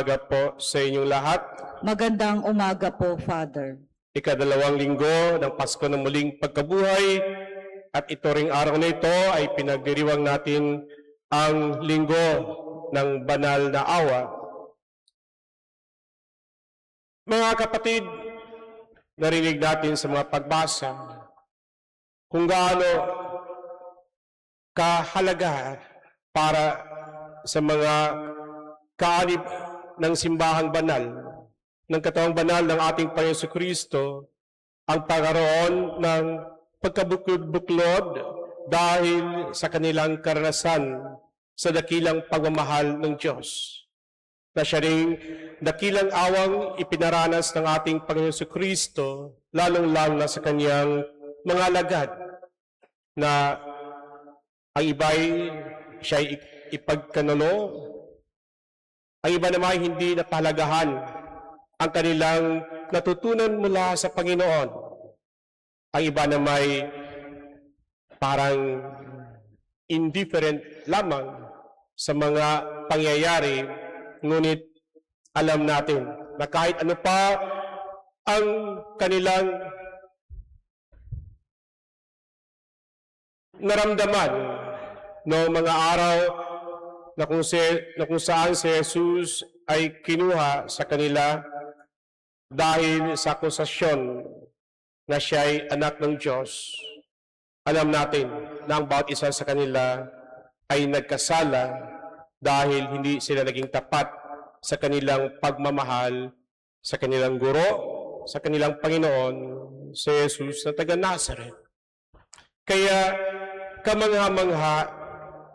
umaga po sa inyong lahat. Magandang umaga po, Father. Ikadalawang linggo ng Pasko ng muling pagkabuhay at ito ring araw na ito ay pinagdiriwang natin ang linggo ng banal na awa. Mga kapatid, narinig natin sa mga pagbasa kung gaano kahalaga para sa mga kaanib ng simbahang banal, ng katawang banal ng ating Panginoon Kristo, ang pagkaroon ng pagkabuklod dahil sa kanilang karanasan sa dakilang pagmamahal ng Diyos. Na siya ring dakilang awang ipinaranas ng ating Panginoon Kristo, lalong-lalo na sa kanyang mga alagad, na ang iba'y siya'y ipagkanulo, ang iba naman hindi napahalagahan ang kanilang natutunan mula sa Panginoon. Ang iba naman parang indifferent lamang sa mga pangyayari, ngunit alam natin na kahit ano pa ang kanilang naramdaman noong mga araw na kung saan si Jesus ay kinuha sa kanila dahil sa akusasyon na siya ay anak ng Diyos. Alam natin na ang bawat isa sa kanila ay nagkasala dahil hindi sila naging tapat sa kanilang pagmamahal sa kanilang guro, sa kanilang Panginoon, si Jesus na taga Nazareth. Kaya kamangha-mangha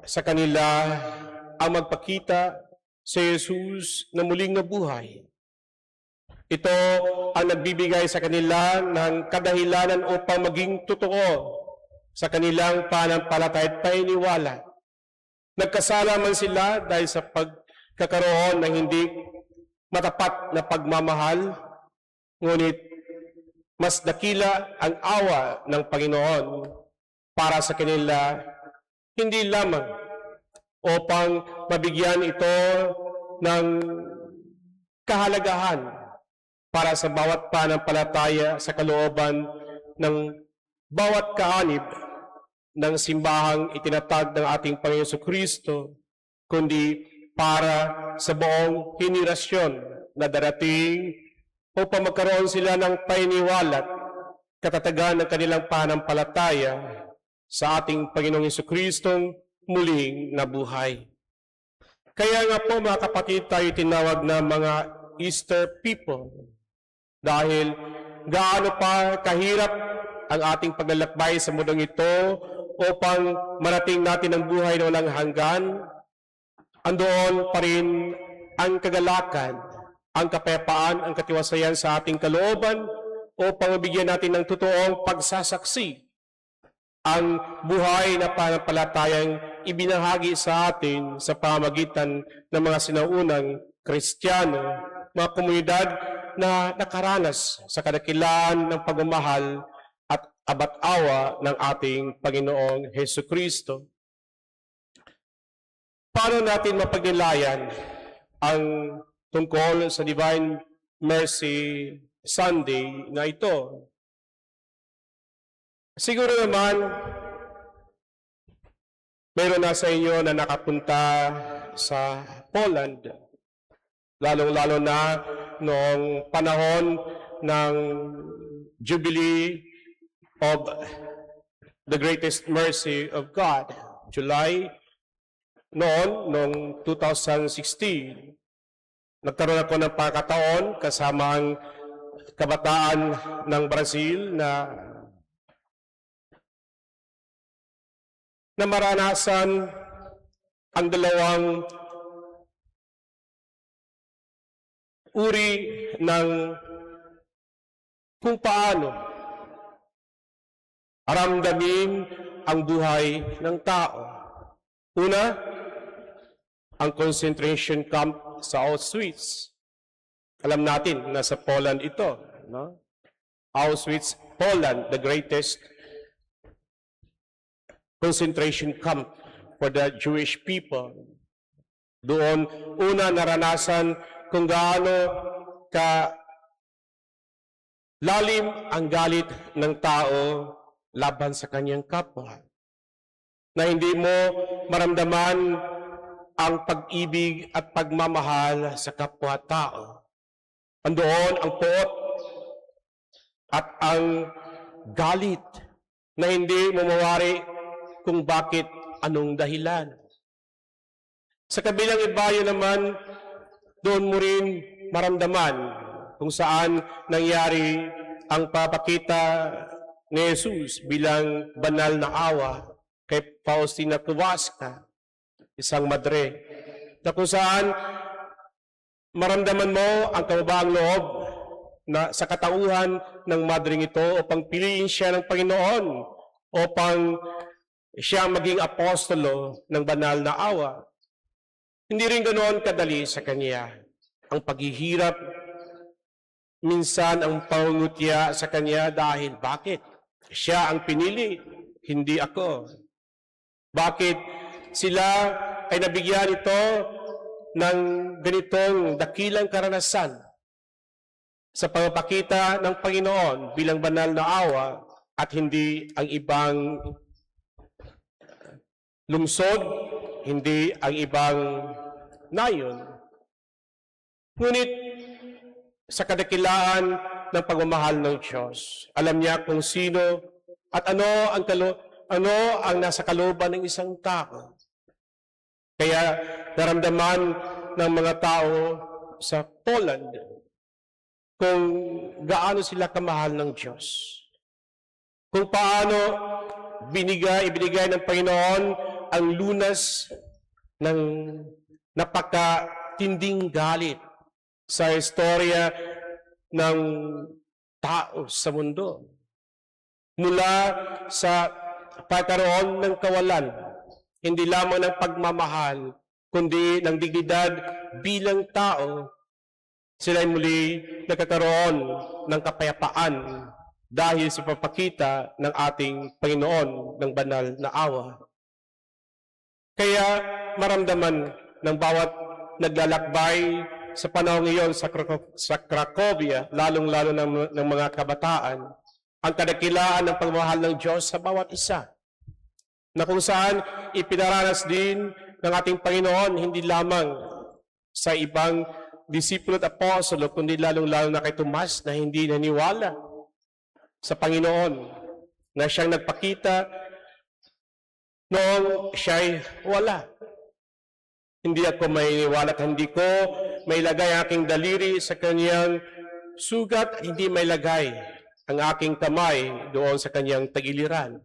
sa kanila ang magpakita si Jesus na muling nabuhay. Ito ang nagbibigay sa kanila ng kadahilanan upang maging totoo sa kanilang pananampalataya at paniniwala. Nagkasala man sila dahil sa pagkakaroon ng hindi matapat na pagmamahal, ngunit mas dakila ang awa ng Panginoon para sa kanila, hindi lamang upang mabigyan ito ng kahalagahan para sa bawat pananampalataya sa kalooban ng bawat kaanib ng simbahang itinatag ng ating Panginoon Kristo, kundi para sa buong henerasyon na darating upang magkaroon sila ng paniniwala at katatagan ng kanilang pananampalataya sa ating Panginoong Kristong muling nabuhay. Kaya nga po mga kapatid, tayo tinawag na mga Easter people dahil gaano pa kahirap ang ating paglalakbay sa mundong ito upang marating natin ang buhay na walang hanggan, andoon pa rin ang kagalakan, ang kapayapaan, ang katiwasayan sa ating kalooban upang mabigyan natin ng totoong pagsasaksi ang buhay na pananampalatayang ibinahagi sa atin sa pamamagitan ng mga sinaunang Kristiyano, mga komunidad na nakaranas sa kadakilaan ng pagmamahal at abat-awa ng ating Panginoong Hesukristo. Paano natin mapagnilayan ang tungkol sa Divine Mercy Sunday na ito? Siguro naman, meron na sa inyo na nakapunta sa Poland, lalong-lalo na noong panahon ng Jubilee of the Greatest Mercy of God, July, noong 2016. Nagkaroon ako ng pagkakataon kasama ang kabataan ng Brazil na maranasan ang dalawang uri ng kung paano aramdamin ang buhay ng tao. Una, ang concentration camp sa Auschwitz. Alam natin, nasa Poland ito. No? Auschwitz, Poland, the greatest concentration camp for the Jewish people. Doon, una naranasan kung gaano ka lalim ang galit ng tao laban sa kanyang kapwa. Na hindi mo maramdaman ang pag-ibig at pagmamahal sa kapwa-tao. Andoon ang poot at ang galit na hindi mo mawari kung bakit, anong dahilan. Sa kabilang ibayo naman, doon mo rin maramdaman kung saan nangyari ang papakita ni Jesus bilang banal na awa kay Faustina Kowalska, isang madre, na kung saan maramdaman mo ang kababaang loob na sa katauhan ng madring ito upang piliin siya ng Panginoon, upang siya maging apostolo ng banal na awa. Hindi rin ganoon kadali sa kanya ang paghihirap, minsan ang pangungutya sa kanya dahil bakit? Siya ang pinili, hindi ako. Bakit sila ay nabigyan ito ng ganitong dakilang karanasan sa pagpapakita ng Panginoon bilang banal na awa at hindi ang ibang lungsod, hindi ang ibang nayon. Ngunit sa kadakilaan ng pagmamahal ng Diyos, alam niya kung sino at ano ang nasa kalooban ng isang tao. Kaya naramdaman ng mga tao sa Poland kung gaano sila kamahal ng Diyos. Kung paano ibinigay ng Panginoon ang lunas ng napakatinding galit sa istorya ng tao sa mundo. Mula sa pagkaroon ng kawalan, hindi lamang ng pagmamahal, kundi ng dignidad bilang tao, sila ay muli nagkakaroon ng kapayapaan dahil sa papakita ng ating Panginoon ng banal na awa. Kaya maramdaman ng bawat naglalakbay sa panahon ngayon sa Cracovia, lalong-lalo ng mga kabataan, ang kadakilaan ng pagmamahal ng Diyos sa bawat isa, na kung saan ipinaranas din ng ating Panginoon hindi lamang sa ibang disipulo at apostolo, kundi lalong-lalo na kay Tomas na hindi naniwala sa Panginoon, na siyang nagpakita noong siya'y wala. Hindi ako mainiwala at hindi ko mailagay aking daliri sa kanyang sugat at hindi mailagay ang aking kamay doon sa kanyang tagiliran.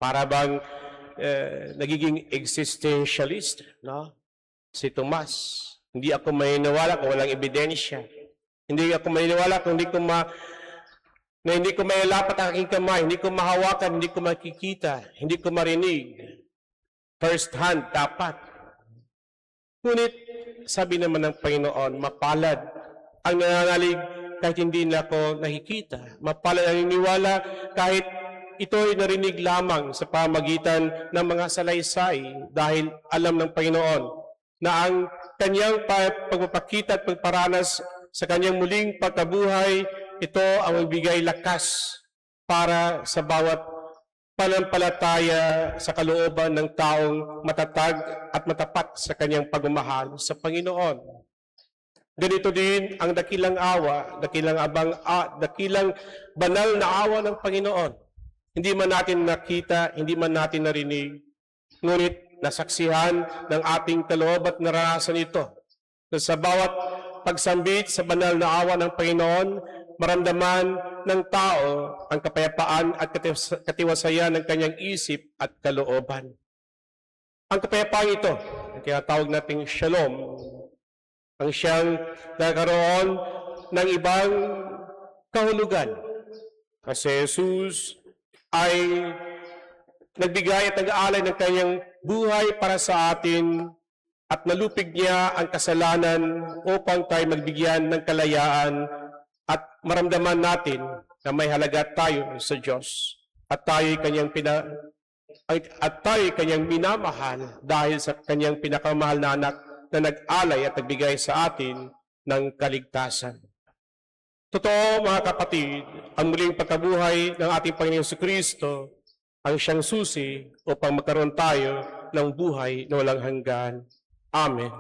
Para bang nagiging existentialist, no? Si Tomas. Hindi ako mainiwala kung walang ebidensya. Hindi ako mainiwala kung hindi ko mailapat ang aking kamay, hindi ko mahawakan, hindi ko makikita, hindi ko marinig. First hand, dapat. Ngunit, sabi naman ng Panginoon, mapalad ang nangangalig kahit hindi na ako nakikita. Mapalad ang niniwala kahit ito'y narinig lamang sa pamagitan ng mga salaysay dahil alam ng Panginoon na ang kanyang pagpapakita at pagparanas sa kanyang muling pagkabuhay, ito ang magbigay lakas para sa bawat panampalataya sa kalooban ng taong matatag at matapat sa kanyang pagmamahal sa Panginoon. Ganito din ang dakilang awa, dakilang banal na awa ng Panginoon. Hindi man natin nakita, hindi man natin narinig, ngunit nasaksihan ng ating kaloob at naranasan ito. Sa bawat pagsambit sa banal na awa ng Panginoon, maramdaman ng tao ang kapayapaan at katiwasayan ng kanyang isip at kalooban. Ang kapayapaan ito, ang tinatawag nating shalom, ang siyang nagkaroon ng ibang kahulugan. Kasi Jesus ay nagbigay at nag-aalay ng kanyang buhay para sa atin at nalupig niya ang kasalanan upang tayo magbigyan ng kalayaan at maramdaman natin na may halaga tayo sa Diyos at tayo kanyang minamahal dahil sa kanyang pinakamahal na anak na na nag-alay at nagbigay sa atin ng kaligtasan. Totoo mga kapatid, ang muling pagkabuhay ng ating Panginoon Kristo ang siyang susi upang magkaroon tayo ng buhay na walang hanggan. Amen.